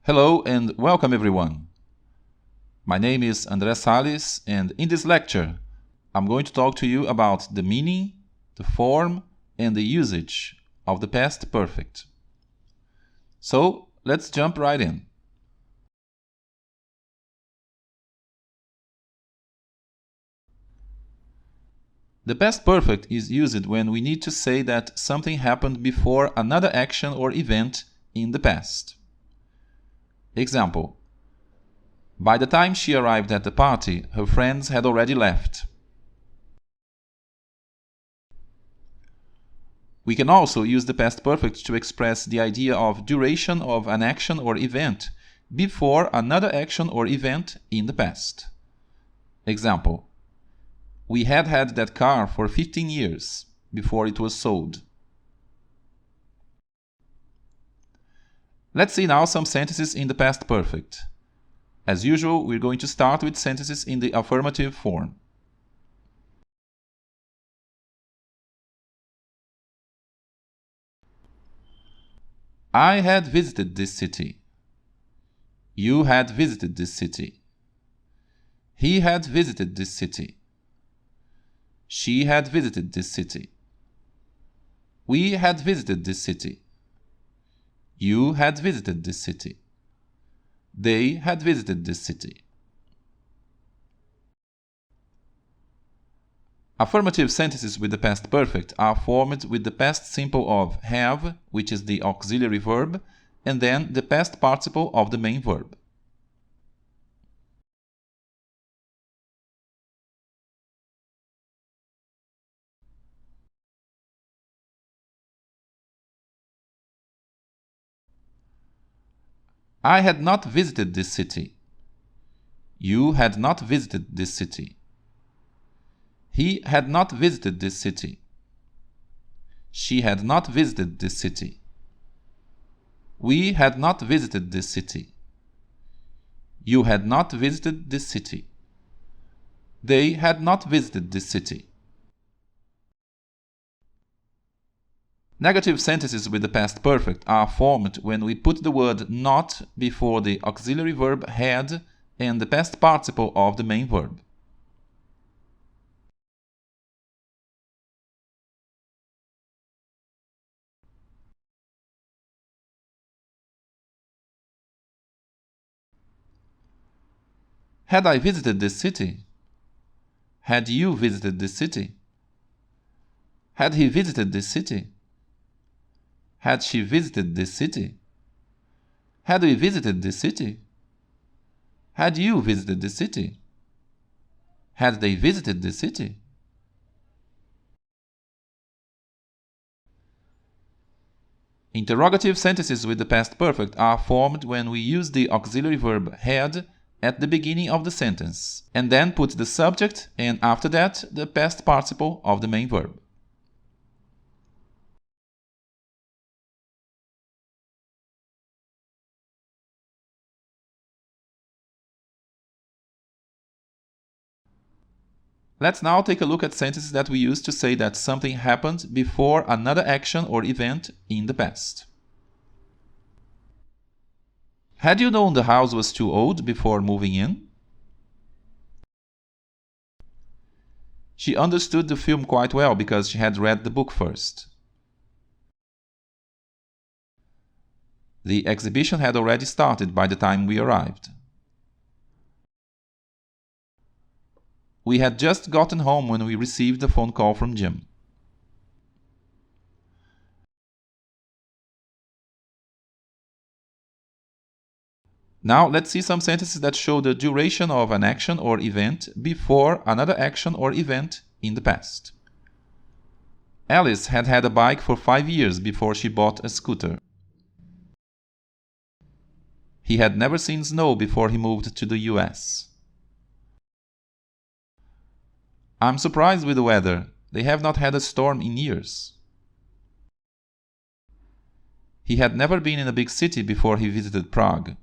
Hello and welcome everyone. My name is André Salles, and in this lecture I'm going to talk to you about the meaning, the form, and the usage of the past perfect. So let's jump right in. The past perfect is used when we need to say that something happened before another action or event in the past. Example: by the time she arrived at the party, her friends had already left. We can also use the past perfect to express the idea of duration of an action or event before another action or event in the past. Example: we had had that car for 15 years before it was sold. Let's see now some sentences in the past perfect. As usual, we're going to start with sentences in the affirmative form. I had visited this city. You had visited this city. He had visited this city. She had visited this city. We had visited this city. You had visited this city. They had visited this city. Affirmative sentences with the past perfect are formed with the past simple of have, which is the auxiliary verb, and then the past participle of the main verb. I had not visited this city. You had not visited this city. He had not visited this city. She had not visited this city. We had not visited this city. You had not visited this city. They had not visited this city. Negative sentences with the past perfect are formed when we put the word not before the auxiliary verb had and the past participle of the main verb. Had I visited this city? Had you visited this city? Had he visited this city? Had she visited this city? Had we visited this city? Had you visited this city? Had they visited this city? Interrogative sentences with the past perfect are formed when we use the auxiliary verb had at the beginning of the sentence, and then put the subject and after that the past participle of the main verb. Let's now take a look at sentences that we use to say that something happened before another action or event in the past. Had you known the house was too old before moving in? She understood the film quite well because she had read the book first. The exhibition had already started by the time we arrived. We had just gotten home when we received a phone call from Jim. Now let's see some sentences that show the duration of an action or event before another action or event in the past. Alice had had a bike for 5 years before she bought a scooter. He had never seen snow before he moved to the US. I'm surprised with the weather. They have not had a storm in years. He had never been in a big city before he visited Prague.